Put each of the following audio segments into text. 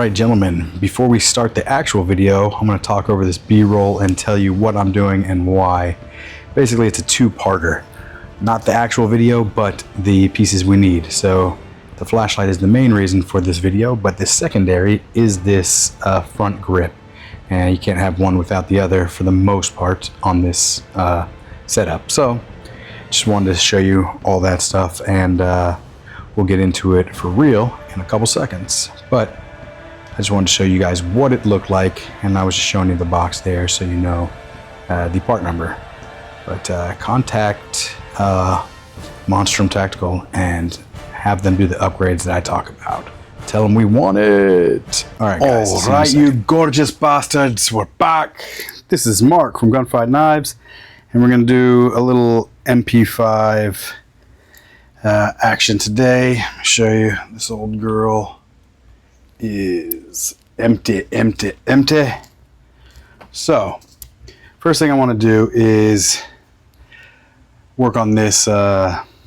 Alright gentlemen, before we start the actual video, I'm going to talk over this B-roll and tell you what I'm doing and why. Basically it's a two-parter. Not the actual video, but the pieces we need. So the flashlight is the main reason for this video, but the secondary is this front grip. And you can't have one without the other for the most part on this setup. So just wanted to show you all that stuff, and we'll get into it for real in a couple seconds. But I just wanted to show you guys what it looked like, and I was just showing you the box there so you know the part number. But contact Monstrum Tactical and have them do the upgrades that I talk about. Tell them we want it. All right, guys. All right, you gorgeous bastards, we're back. This is Mark from Gunfight Knives, and we're going to do a little MP5 action today. Show you this old girl is empty. So first thing I want to do is work on this HK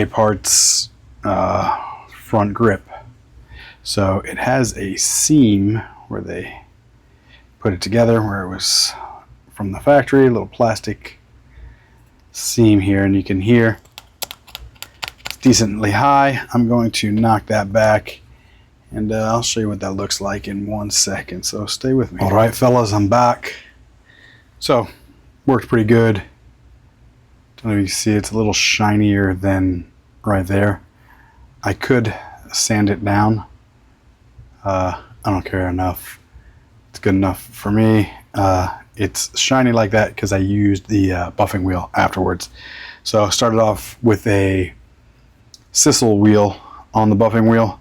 Parts front grip. So it has a seam where they put it together, where it was from the factory, a little plastic seam here, and you can hear it's decently high. I'm going to knock that back, and I'll show you what that looks like in 1 second, so stay with me. All right fellas, I'm back. So worked pretty good. Don't know if you see, it's a little shinier than right there. I could sand it down. I don't care enough. It's good enough for me. It's shiny like that because I used the buffing wheel afterwards. So I started off with a sisal wheel on the buffing wheel.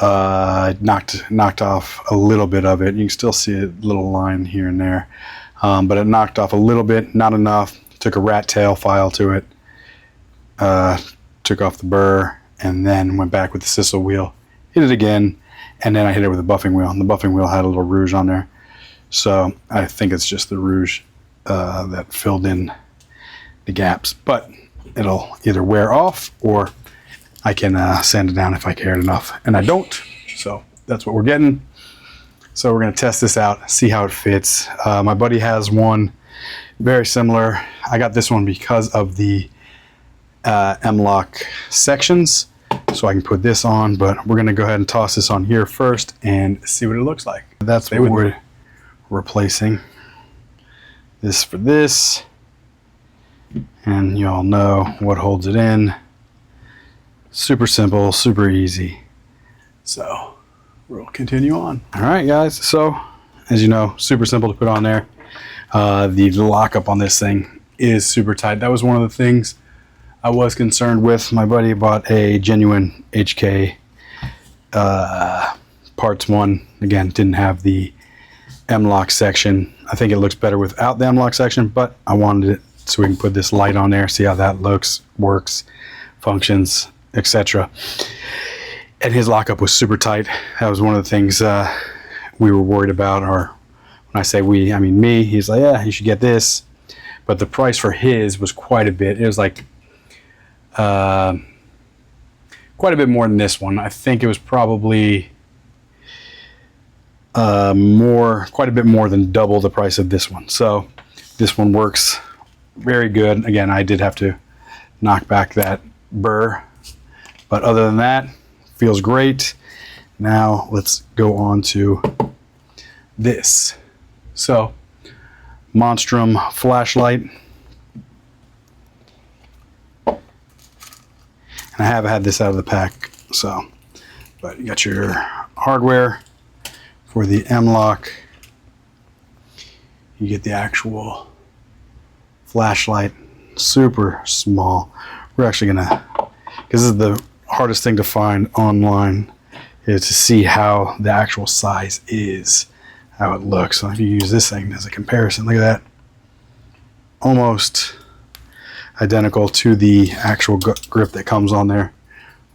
Knocked off a little bit of it. You can still see a little line here and there, but it knocked off a little bit, not enough. Took a rat tail file to it, took off the burr, and then went back with the sisal wheel, hit it again, and then I hit it with a buffing wheel. And the buffing wheel had a little rouge on there, so I think it's just the rouge that filled in the gaps. But it'll either wear off, or I can sand it down if I cared enough, and I don't. So that's what we're getting. So we're going to test this out, see how it fits. My buddy has one very similar. I got this one because of the M-lock sections, so I can put this on, but we're going to go ahead and toss this on here first and see what it looks like. That's what we're replacing. This for this, and you all know what holds it in. Super simple, super easy. So we'll continue on. All right guys, so as you know, super simple to put on there. The lockup on this thing is super tight. That was one of the things I was concerned with. My buddy bought a genuine HK parts one. Again, didn't have the M-lock section. I think it looks better without the M-lock section, but I wanted it so we can put this light on there, see how that looks, works, functions, etc. And his lockup was super tight. That was one of the things we were worried about, or when I say we, I mean me. He's like, yeah, you should get this. But the price for his was quite a bit. It was like quite a bit more than this one. I think it was probably quite a bit more than double the price of this one. So this one works very good. Again, I did have to knock back that burr, but other than that, feels great. Now let's go on to this. So Monstrum Flashlight, and I have had this out of the pack, so, but you got your hardware for the M-lock. You get the actual flashlight, super small. We're actually gonna, because this is the hardest thing to find online, is to see how the actual size is, how it looks. So if you use this thing as a comparison, look at that, almost identical to the actual grip that comes on there,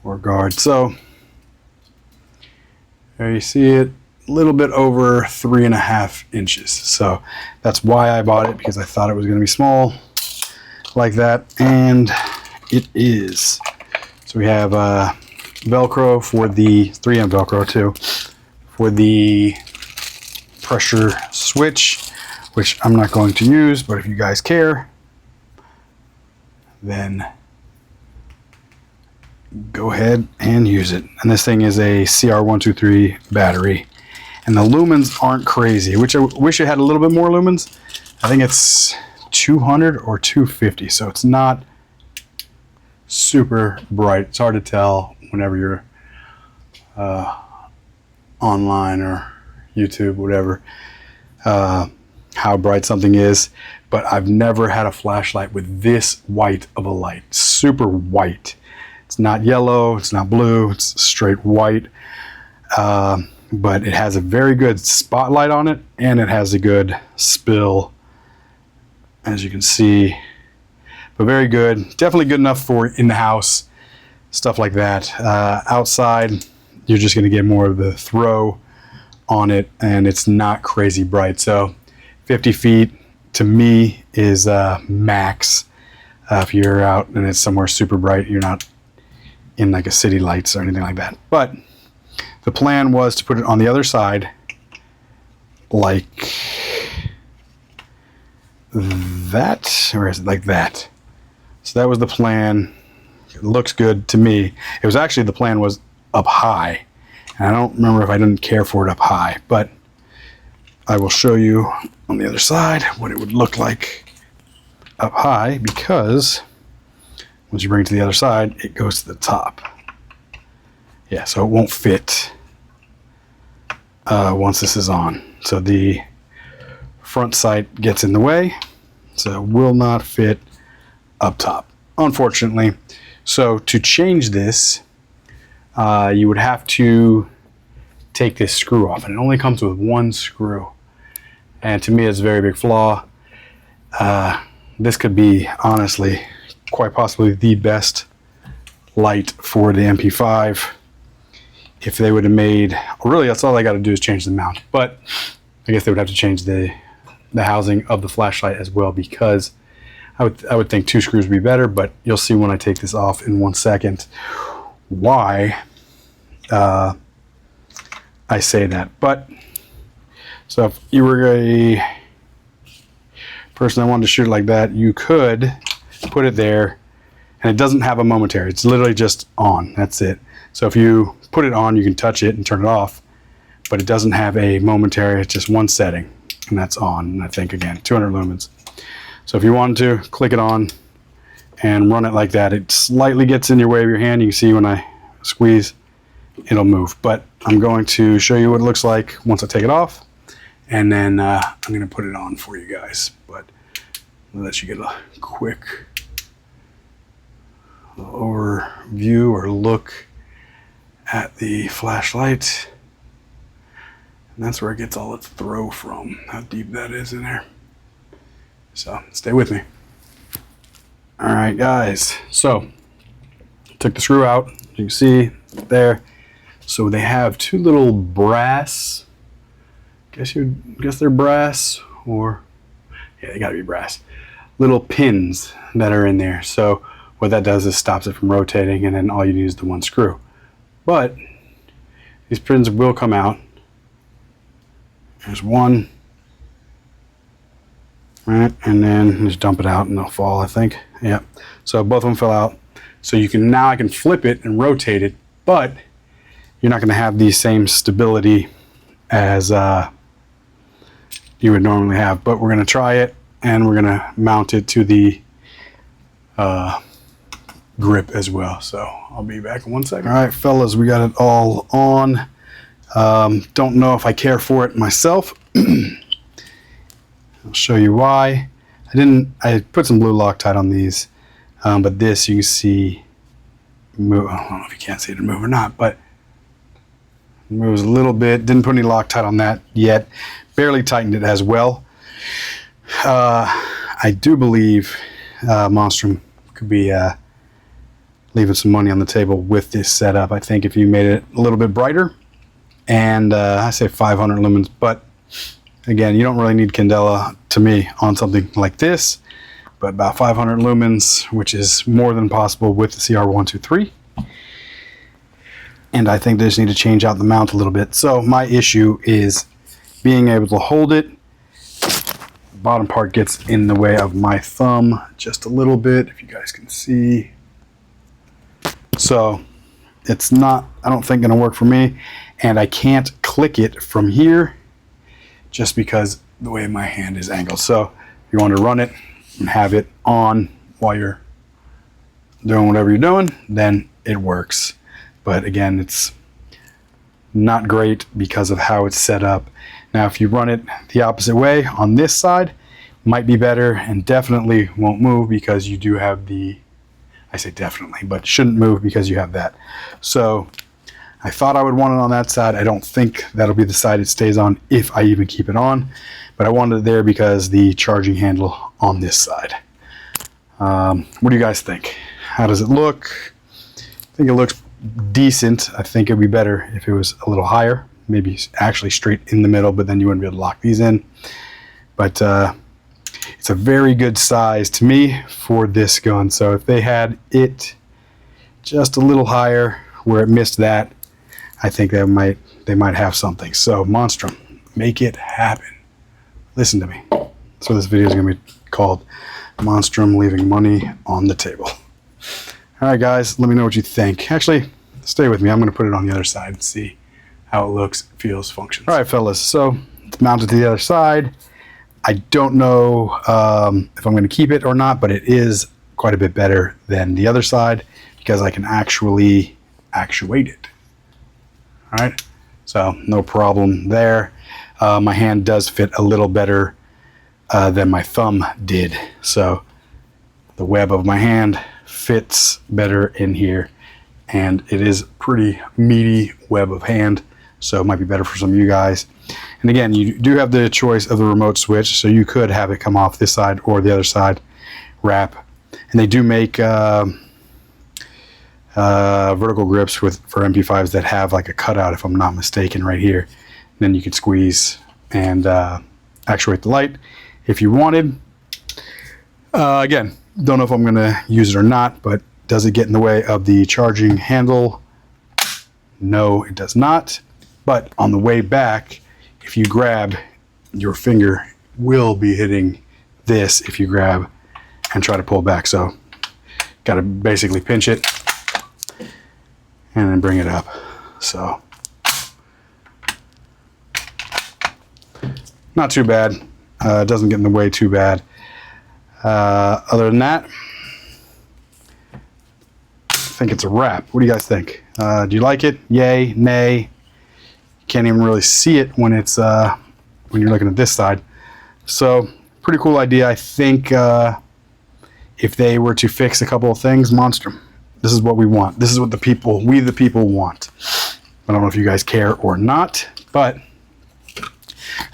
or guard. So there you see it, a little bit over 3.5 inches. So that's why I bought it, because I thought it was going to be small like that, and it is. So we have Velcro for the 3M Velcro too, for the pressure switch, which I'm not going to use, but if you guys care, then go ahead and use it. And this thing is a CR123 battery, and the lumens aren't crazy, which I wish it had a little bit more lumens. I think it's 200 or 250, so it's not super bright. It's hard to tell whenever you're online or YouTube, whatever, how bright something is. But I've never had a flashlight with this white of a light. Super white. It's not yellow, it's not blue, it's straight white. But it has a very good spotlight on it, and it has a good spill, as you can see. But very good. Definitely good enough for in the house, stuff like that. Outside, you're just going to get more of the throw on it, and it's not crazy bright. So 50 feet to me is max. If you're out and it's somewhere super bright, you're not in like a city lights or anything like that. But the plan was to put it on the other side like that, or is it like that? So that was the plan. It looks good to me. It was actually, the plan was up high, and I don't remember if I didn't care for it up high, but I will show you on the other side what it would look like up high, because once you bring it to the other side, it goes to the top. Yeah, so it won't fit once this is on. So the front sight gets in the way, so it will not fit up top, unfortunately. So to change this, you would have to take this screw off, and it only comes with one screw. And to me, it's a very big flaw. This could be, honestly, quite possibly the best light for the MP5 if they would have made, really that's all they got to do is change the mount, but I guess they would have to change the housing of the flashlight as well, because I would think two screws would be better, but you'll see when I take this off in 1 second why I say that. But so if you were a person that wanted to shoot it like that, you could put it there, and it doesn't have a momentary. It's literally just on. That's it. So if you put it on, you can touch it and turn it off, but it doesn't have a momentary. It's just one setting, and that's on. And I think, again, 200 lumens. So if you wanted to click it on and run it like that, it slightly gets in your way of your hand. You can see when I squeeze, it'll move. But I'm going to show you what it looks like once I take it off, and then I'm going to put it on for you guys. But I'll let you get a quick overview or look at the flashlight. And that's where it gets all its throw from, how deep that is in there. So stay with me. All right, guys. So took the screw out. You can see there. So they have two little brass. Guess they're brass, or yeah, they gotta be brass. Little pins that are in there. So what that does is stops it from rotating, and then all you need is the one screw. But these pins will come out. There's one. Right, and then just dump it out and they'll fall, I think. Yeah. So both of them fell out. So you can, now I can flip it and rotate it, but you're not going to have the same stability as you would normally have. But we're going to try it, and we're going to mount it to the grip as well. So I'll be back in 1 second. All right, fellas, we got it all on. Don't know if I care for it myself. I'll show you why. I put some blue Loctite on these, but this you can see move. I don't know if you can't see it move or not, but it moves a little bit. Didn't put any Loctite on that yet. Barely tightened it as well. I do believe Monstrum could be leaving some money on the table with this setup. I think if you made it a little bit brighter, and I say 500 lumens, but again, you don't really need candela to me on something like this, but about 500 lumens, which is more than possible with the CR123. and I think they just need to change out the mount a little bit. So my issue is being able to hold it. The bottom part gets in the way of my thumb just a little bit, if you guys can see. So it's not, I don't think, gonna work for me, and I can't click it from here just because the way my hand is angled. So if you want to run it and have it on while you're doing whatever you're doing, then it works. But again, it's not great because of how it's set up. Now, if you run it the opposite way on this side, might be better, and definitely won't move because you do have the, I say definitely, but shouldn't move because you have that. So I thought I would want it on that side. I don't think that'll be the side it stays on if I even keep it on, but I wanted it there because the charging handle on this side. What do you guys think? How does it look? I think it looks decent. I think it'd be better if it was a little higher, maybe actually straight in the middle, but then you wouldn't be able to lock these in. But it's a very good size to me for this gun. So if they had it just a little higher where it missed that, I think they might have something. So Monstrum, make it happen. Listen to me. So this video is going to be called Monstrum Leaving Money on the Table. All right, guys, let me know what you think. Actually, stay with me. I'm going to put it on the other side and see how it looks, feels, functions. All right, fellas, so it's mounted to the other side. I don't know if I'm going to keep it or not, but it is quite a bit better than the other side because I can actually actuate it. All right, so no problem there. My hand does fit a little better than my thumb did. So the web of my hand fits better in here, and it is pretty meaty web of hand, so it might be better for some of you guys. And again, you do have the choice of the remote switch, so you could have it come off this side or the other side wrap. And they do make vertical grips for MP5s that have like a cutout, if I'm not mistaken, right here. And then you could squeeze and actuate the light if you wanted. Again, don't know if I'm going to use it or not, but does it get in the way of the charging handle? No, it does not. But on the way back, if you grab, your finger will be hitting this if you grab and try to pull back. So got to basically pinch it and then bring it up. So not too bad. It doesn't get in the way too bad. Other than that, I think it's a wrap. What do you guys think? Do you like it? Yay, nay? You can't even really see it when it's when you're looking at this side. So pretty cool idea. I think if they were to fix a couple of things, Monstrum, this is what we want. This is what we the people want. I don't know if you guys care or not, but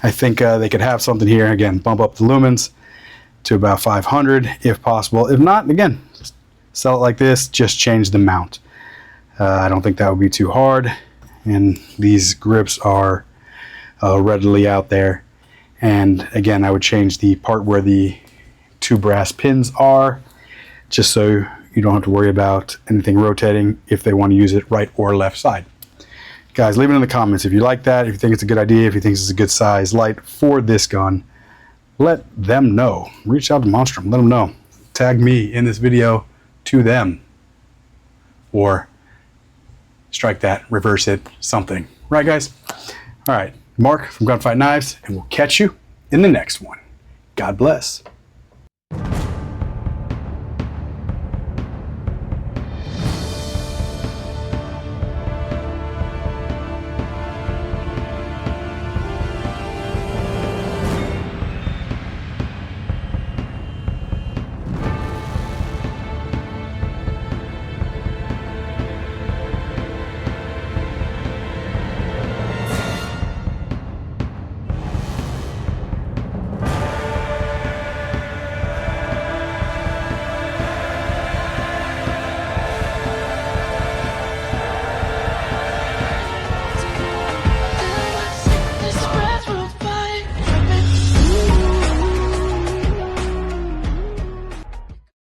I think they could have something here. Again, bump up the lumens to about 500 if possible. If not, again, sell it like this, just change the mount. I don't think that would be too hard, and these grips are readily out there. And again, I would change the part where the two brass pins are, just so you don't have to worry about anything rotating if they want to use it right or left side. Guys, leave it in the comments if you like that, if you think it's a good idea, if you think it's a good size light for this gun. Let them know. Reach out to Monstrum, let them know. Tag me in this video to them, or strike that, reverse it, something. Right, guys? All right, Mark from Gunfight Knives, and we'll catch you in the next one. God bless.